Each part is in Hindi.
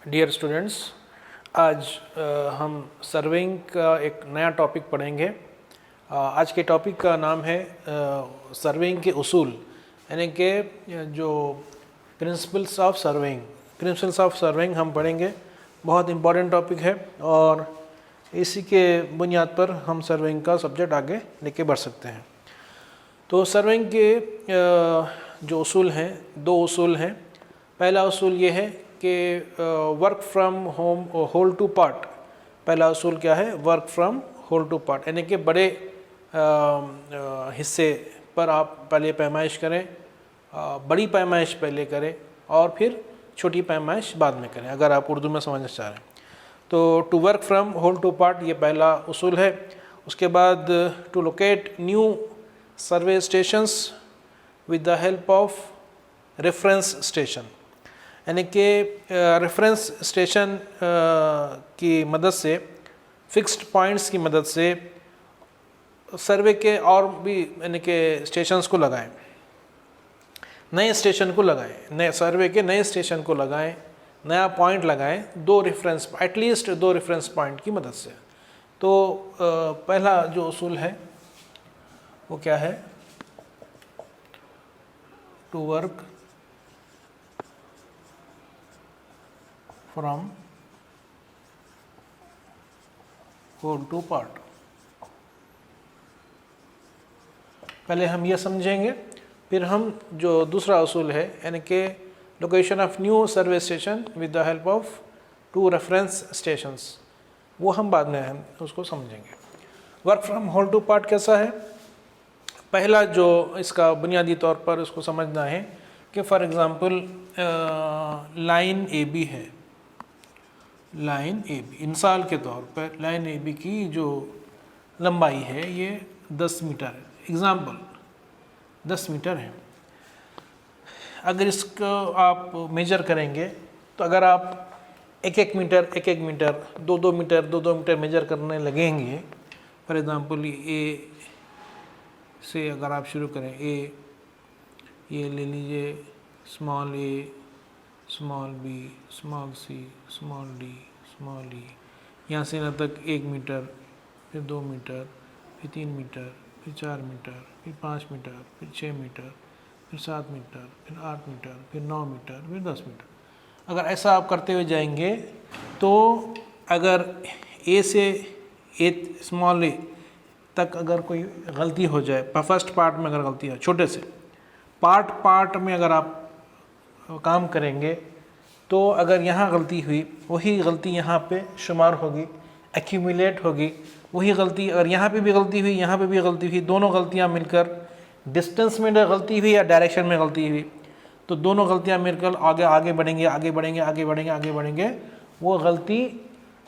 डियर स्टूडेंट्स, आज हम सर्वेइंग का एक नया टॉपिक पढ़ेंगे। आज के टॉपिक का नाम है सर्वेइंग के उसूल, यानी कि जो principles of surveying. Principles of surveying हम पढ़ेंगे। बहुत इम्पॉर्टेंट टॉपिक है और इसी के बुनियाद पर हम सर्वेइंग का सब्जेक्ट आगे लेके बढ़ सकते हैं। तो सर्वेइंग के जो उसूल हैं, दो उसूल हैं। पहला उसूल ये है कि work from home whole to part. पहला उसूल क्या है? Work from whole to part, यानी कि बड़े हिस्से पर आप पहले पैमाइश करें, बड़ी पैमाइश पहले करें और फिर छोटी पैमाइश बाद में करें, अगर आप उर्दू में समझना चाह रहे हैं तो। To work from whole to part ये पहला उसूल है। उसके बाद to locate new survey stations with the help of reference station, यानी कि रेफरेंस स्टेशन की मदद से, फिक्स्ड पॉइंट्स की मदद से सर्वे के और भी यानी कि स्टेशंस को लगाएं, नए स्टेशन को लगाएं, नए सर्वे के नए स्टेशन को लगाएं, नया पॉइंट लगाएं, एटलीस्ट दो रेफरेंस पॉइंट की मदद से। तो पहला जो उसूल है वो क्या है? To work from whole to part. पहले हम ये समझेंगे, फिर हम जो दूसरा उसूल है यानी कि location of new survey station with the help of to reference stations, वो हम बाद में हम उसको समझेंगे। Work from whole to part कैसा है? पहला जो इसका बुनियादी तौर पर उसको समझना है कि for example line A B है। लाइन ए बी, मिसाल के तौर पर लाइन ए बी की जो लंबाई है ये 10 मीटर है। एग्ज़ाम्पल 10 मीटर है। अगर इसको आप मेजर करेंगे तो अगर आप एक एक मीटर 2-2 मीटर 2-2 मीटर मेजर करने लगेंगे, फॉर एग्ज़ाम्पल ए से अगर आप शुरू करें, ये ले लीजिए, स्मॉल ए, small B, small C, small D, small ई, यहाँ से यहाँ तक 1 मीटर, फिर 2 मीटर, फिर 3 मीटर, फिर 4 मीटर, फिर 5 मीटर, फिर 6 मीटर, फिर 7 मीटर, फिर 8 मीटर, फिर 9 मीटर, फिर 10 मीटर। अगर ऐसा आप करते हुए जाएंगे तो अगर ए से ए स्मॉल ए तक अगर कोई गलती हो जाए, फर्स्ट पार्ट में अगर गलती है, छोटे से पार्ट में अगर आप काम करेंगे तो अगर यहाँ गलती हुई, वही गलती यहाँ पे शुमार होगी, एक्यूमुलेट होगी। वही गलती अगर यहाँ पे भी गलती हुई, यहाँ पे भी गलती हुई, दोनों गलतियाँ मिलकर, डिस्टेंस में गलती हुई या डायरेक्शन में गलती हुई, तो दोनों गलतियाँ मिलकर आगे बढ़ेंगे, वो गलती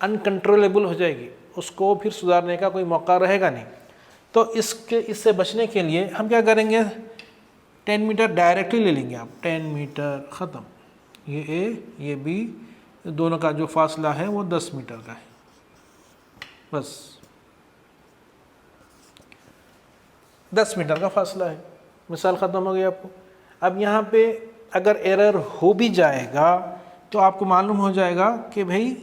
अनकंट्रोलेबल हो जाएगी, उसको फिर सुधारने का कोई मौका रहेगा नहीं। तो इससे बचने के लिए हम क्या करेंगे? 10 मीटर डायरेक्टली ले लेंगे आप, 10 मीटर ख़त्म। ये ए, ये बी, दोनों का जो फासला है वो 10 मीटर का है, बस 10 मीटर का फासला है। मिसाल ख़त्म हो गई आपको। अब यहाँ पे अगर एरर हो भी जाएगा तो आपको मालूम हो जाएगा कि भाई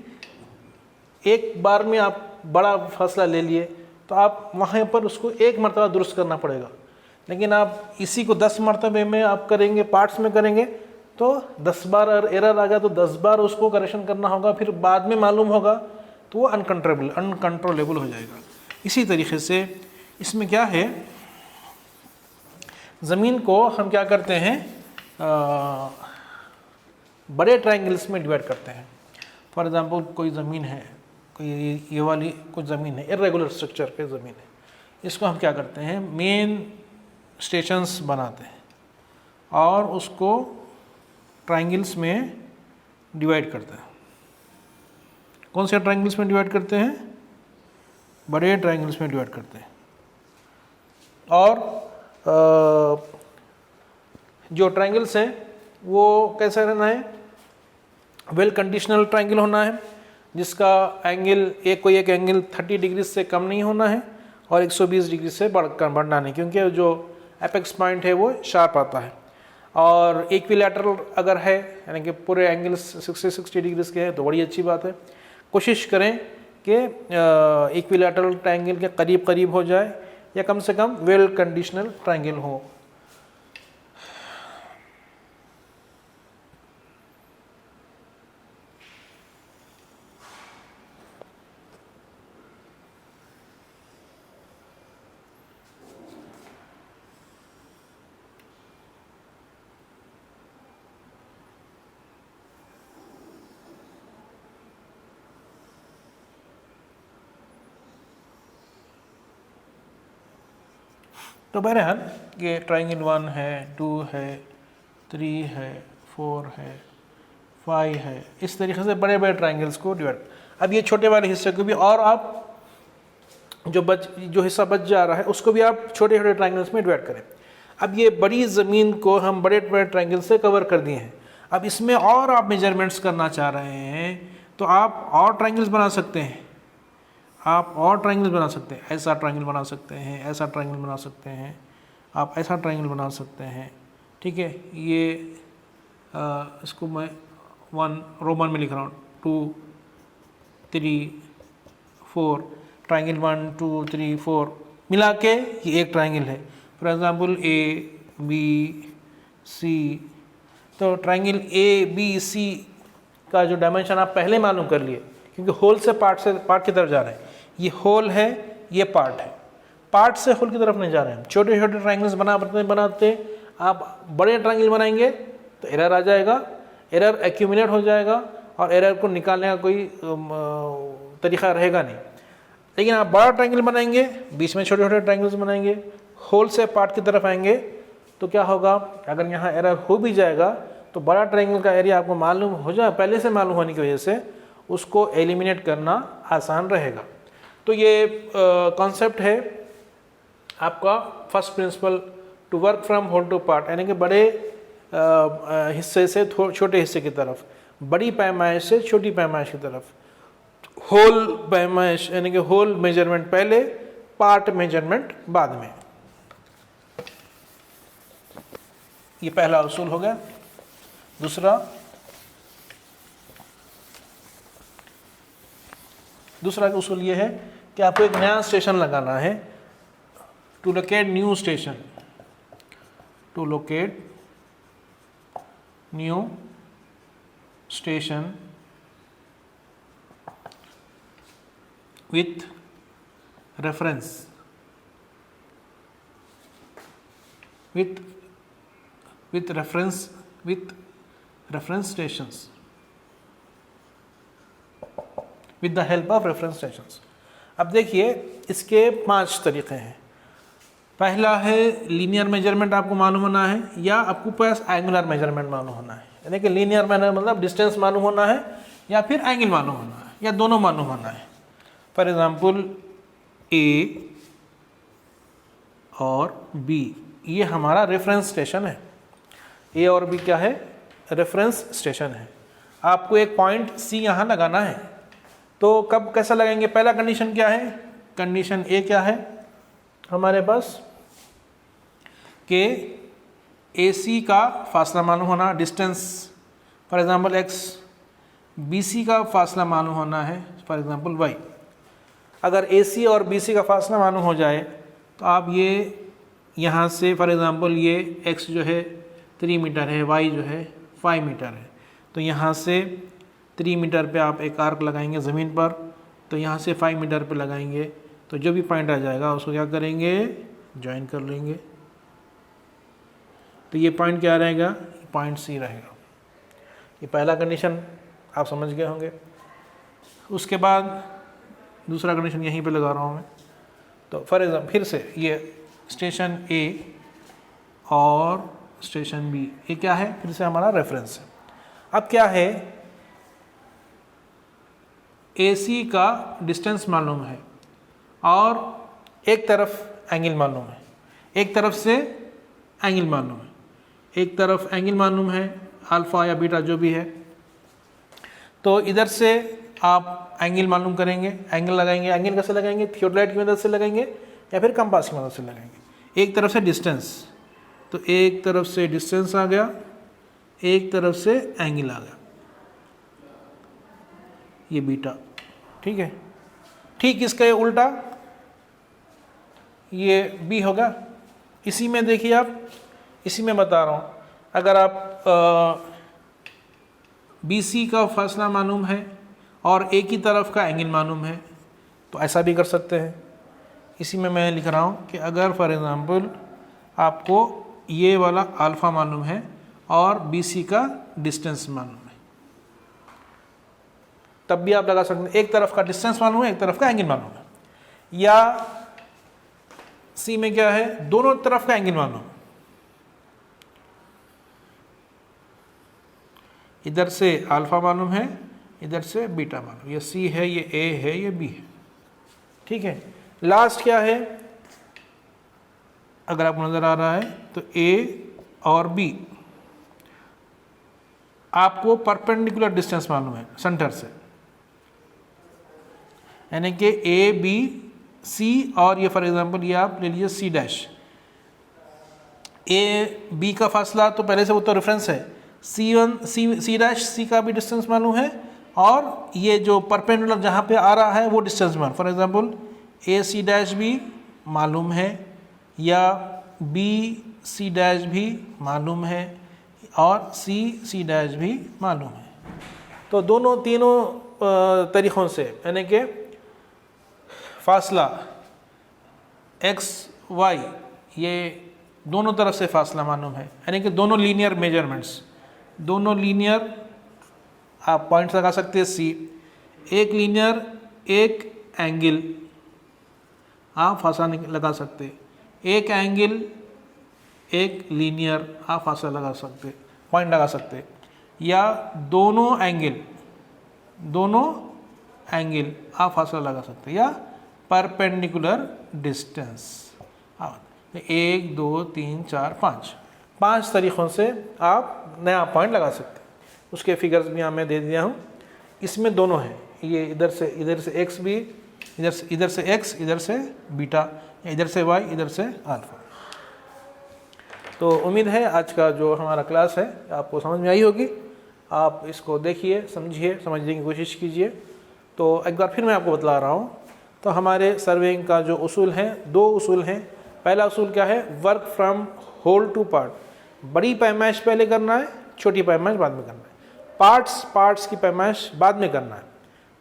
एक बार में आप बड़ा फासला ले लिए तो आप वहाँ पर उसको एक मरतबा दुरुस्त करना पड़ेगा। लेकिन आप इसी को 10 मरतबे में आप करेंगे, पार्ट्स में करेंगे, तो 10 बार एरर आ गया तो 10 बार उसको करेक्शन करना होगा, फिर बाद में मालूम होगा तो वो अनकंट्रोलेबल हो जाएगा। इसी तरीके से इसमें क्या है, ज़मीन को हम क्या करते हैं, बड़े ट्रायंगल्स में डिवाइड करते हैं। फॉर एग्ज़ाम्पल कोई ज़मीन है, कोई ये वाली कुछ ज़मीन है, इर्रेगुलर स्ट्रक्चर पे ज़मीन है, इसको हम क्या करते हैं, मेन स्टेशंस बनाते हैं और उसको ट्रायंगल्स में डिवाइड करते हैं। कौन से ट्रायंगल्स में डिवाइड करते हैं? बड़े ट्रायंगल्स में डिवाइड करते हैं। और जो ट्रायंगल्स हैं वो कैसा रहना है? वेल कंडीशनल ट्रायंगल होना है, जिसका एंगल कोई एक एंगल 30 डिग्री से कम नहीं होना है और 120 डिग्री से बढ़ना नहीं, क्योंकि जो एपेक्स पॉइंट है वो शार्प आता है। और इक्विलैटरल अगर है यानी कि पूरे एंगल्स 60 डिग्रीज के हैं तो बड़ी अच्छी बात है। कोशिश करें कि इक्विलैटरल ट्रायंगल के करीब करीब हो जाए या कम से कम वेल कंडीशनल ट्रायंगल हो। तो बहरहाल ये ट्रायंगल 1 है, 2 है, 3 है, 4 है, 5 है, इस तरीके से बड़े बड़े ट्रायंगल्स को डिवाइड। अब ये छोटे वाले हिस्से को भी और आप जो हिस्सा बच जा रहा है उसको भी आप छोटे छोटे ट्रायंगल्स में डिवाइड करें। अब ये बड़ी ज़मीन को हम बड़े बड़े ट्रायंगल से कवर कर दिए हैं। अब इसमें और आप मेजरमेंट्स करना चाह रहे हैं तो आप और ट्रायंगल्स बना सकते हैं, आप और ट्रायंगल बना सकते हैं, ऐसा ट्रायंगल बना सकते हैं, ऐसा ट्रायंगल बना सकते हैं, आप ऐसा ट्रायंगल बना सकते हैं। ठीक है, ये इसको मैं 1 रोमन में लिख रहा हूँ, 2 3 4 ट्रायंगल 1 2 3 4 मिला के ये एक ट्रायंगल है। फॉर एग्जांपल ABC, तो ट्रायंगल ABC का जो डायमेंशन आप पहले मालूम कर लिए, क्योंकि होल से पार्ट की तरफ जा रहे हैं। ये होल है, ये पार्ट है, पार्ट से होल की तरफ नहीं जा रहे हैं। छोटे छोटे ट्रायंगल्स बनाते आप बड़े ट्रायंगल बनाएंगे तो एरर आ जाएगा, एरर एक्यूमुलेट हो जाएगा और एरर को निकालने का कोई तरीका रहेगा नहीं। लेकिन आप बड़ा ट्रायंगल बनाएंगे, बीच में छोटे छोटे ट्रायंगल्स बनाएंगे, होल से पार्ट की तरफ आएंगे तो क्या होगा, अगर यहाँ एरर हो भी जाएगा तो बड़ा ट्रायंगल का एरिया आपको मालूम हो जाए, पहले से मालूम होने की वजह से उसको एलिमिनेट करना आसान रहेगा। तो ये कॉन्सेप्ट है आपका first principle to work from whole to part, यानी कि बड़े हिस्से से छोटे हिस्से की तरफ, बड़ी पैमाइश से छोटी पैमाइश की तरफ। होल पैमाइश यानी कि होल मेजरमेंट पहले, पार्ट मेजरमेंट बाद में। ये पहला उसूल हो गया। दूसरा उसूल ये है कि आपको एक नया स्टेशन लगाना है। To locate new station, to locate new station with reference stations, with the help of reference stations। अब देखिए इसके 5 तरीके हैं। पहला है लीनियर मेजरमेंट आपको मालूम होना है, या आपको पास एंगुलर मेजरमेंट मालूम होना है। यानी कि लीनियर मेजरमेंट मतलब डिस्टेंस मालूम होना है, या फिर एंगल मालूम होना है, या दोनों मालूम होना है। फॉर एग्जाम्पल A और B ये हमारा रेफरेंस स्टेशन है। A और B क्या है, रेफरेंस स्टेशन है। आपको एक पॉइंट C यहाँ लगाना है, तो कब कैसा लगाएंगे, पहला कंडीशन क्या है, कंडीशन A क्या है हमारे पास कि AC का फासला मालूम होना, distance for example X, BC का फासला मालूम होना है फॉर एग्जाम्पल Y। अगर AC और BC का फासला मालूम हो जाए तो आप ये यहाँ से फॉर एग्ज़ाम्पल ये X जो है 3 मीटर है, Y जो है 5 मीटर है, तो यहाँ से 3 मीटर पे आप एक आर्क लगाएंगे ज़मीन पर, तो यहाँ से 5 मीटर पे लगाएंगे, तो जो भी पॉइंट आ जाएगा उसको क्या करेंगे, ज्वाइन कर लेंगे। तो ये पॉइंट क्या रहेगा, पॉइंट C रहेगा। ये पहला कंडीशन आप समझ गए होंगे। उसके बाद दूसरा कंडीशन यहीं पे लगा रहा हूँ मैं। तो फॉर एग्जाम्पल फिर से ये स्टेशन A और स्टेशन B ये क्या है, फिर से हमारा रेफरेंस है। अब क्या है, AC का डिस्टेंस मालूम है और एक तरफ एंगल मालूम है, एक तरफ से एंगल मालूम है, एक तरफ एंगल मालूम है अल्फ़ा या बीटा जो भी है। तो इधर से आप एंगल मालूम करेंगे, एंगल लगाएंगे। एंगल कैसे लगाएंगे, थियोडलाइट की मदद से लगाएंगे या फिर कंपास की मदद से लगाएंगे। एक तरफ से डिस्टेंस, तो एक तरफ से डिस्टेंस आ गया, एक तरफ से एंगल आ गया, ये बीटा। ठीक है, ठीक इसका उल्टा ये बी होगा। इसी में देखिए आप, इसी में बता रहा हूँ, अगर आप बी सी का फासला मालूम है और एक ही तरफ का एंगल मालूम है तो ऐसा भी कर सकते हैं। इसी में मैं लिख रहा हूँ कि अगर फॉर एग्ज़ाम्पल आपको ये वाला अल्फ़ा मालूम है और बी सी का डिस्टेंस मालूम है, तब भी आप लगा सकते हैं। एक तरफ का डिस्टेंस मालूम है, एक तरफ का एंगल मालूम है। या सी में क्या है, दोनों तरफ का एंगल मालूम है, इधर से अल्फ़ा मालूम है, इधर से बीटा मालूम। ये सी है, ये ए है, ये बी है। ठीक है, लास्ट क्या है, अगर आपको नज़र आ रहा है तो ए और बी आपको परपेंडिकुलर डिस्टेंस मालूम है सेंटर से, यानी कि ए बी सी, और ये फॉर एग्जांपल ये आप ले लीजिए सी डैश। ए बी का फासला तो पहले से वो तो रेफरेंस है, सी डैश सी का भी डिस्टेंस मालूम है, और ये जो परपेंडिकुलर जहाँ पे आ रहा है वो डिस्टेंस मालूम। For example A C dash भी मालूम है, या बी सी डैश भी मालूम है, और सी डैश भी मालूम है। तो दोनों तीनों तरीक़ों से, यानी कि फासला एक्स वाई, ये दोनों तरफ से फासला मालूम है, यानी कि दोनों लीनियर मेजरमेंट्स, दोनों लीनियर आप पॉइंट्स लगा सकते हैं। सी एक लीनियर, एक एंगल आप फासला लगा सकते, एक एंगल एक लीनियर आप फासला लगा सकते, पॉइंट लगा सकते, या दोनों एंगल आप फासला लगा सकते, या परपेंडिकुलर डिस्टेंस। 1 2 3 4 5 तरीक़ों से आप नया पॉइंट लगा सकते हैं। उसके फिगर्स भी यहाँ मैं दे दिया हूँ। इसमें दोनों हैं, ये इधर से एक्स भी, इधर से एक्स, इधर से बीटा, इधर से वाई, इधर से अल्फ़ा। तो उम्मीद है आज का जो हमारा क्लास है आपको समझ में आई होगी। आप इसको देखिए, समझिए, समझने की कोशिश कीजिए। तो एक बार फिर मैं आपको बतला रहा हूँ। तो हमारे सर्वेइंग का जो उसूल हैं, 2 उसूल हैं। पहला उसूल क्या है, work from whole to part. बड़ी पैमाइश पहले करना है, छोटी पैमाइश बाद में करना है। पार्ट्स की पैमाइश बाद में करना है।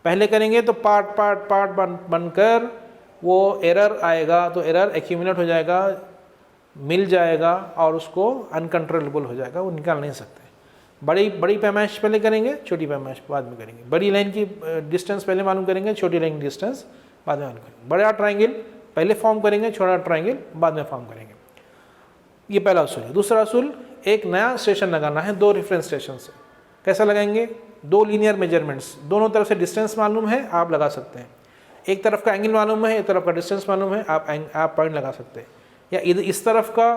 पहले करेंगे तो पार्ट बनकर वो एरर आएगा, तो एरर एक्यूमुलेट हो जाएगा, मिल जाएगा, और उसको अनकंट्रोलेबल हो जाएगा, वो निकाल नहीं सकते। बड़ी पैमाइश पहले करेंगे, छोटी पैमाइश बाद में करेंगे। बड़ी लाइन की डिस्टेंस पहले मालूम करेंगे, छोटी लाइन की डिस्टेंस बाद में मालूम करेंगे। बड़ा ट्राइंगल पहले फॉर्म करेंगे, छोटा ट्राइंगल बाद में फॉर्म करेंगे। ये पहला उसूल है। दूसरा उसूल, एक नया स्टेशन लगाना है 2 रेफरेंस स्टेशन से। कैसा लगाएंगे, 2 लीनियर मेजरमेंट्स, दोनों तरफ से डिस्टेंस मालूम है, आप लगा सकते हैं। एक तरफ का एंगल मालूम है, एक तरफ का डिस्टेंस मालूम है, आप पॉइंट लगा सकते हैं। या इस तरफ का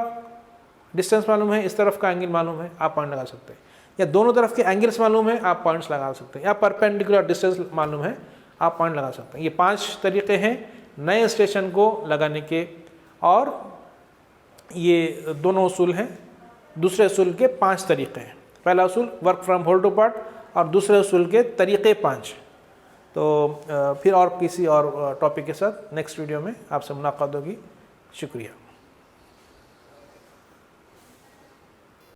डिस्टेंस मालूम है, इस तरफ का एंगल मालूम है, आप पॉइंट लगा सकते हैं। या दोनों तरफ के एंगल्स मालूम है, आप पॉइंट्स लगा सकते हैं। या परपेंडिकुलर डिस्टेंस मालूम है, आप पॉइंट लगा सकते हैं। ये 5 तरीक़े हैं नए स्टेशन को लगाने के, और ये दोनों उसूल हैं। दूसरे उसूल के 5 तरीक़े हैं। पहला उसूल work from whole to part, और दूसरे उसूल के तरीक़े 5। तो फिर और किसी और टॉपिक के साथ नेक्स्ट वीडियो में आपसे मुलाकात होगी। शुक्रिया।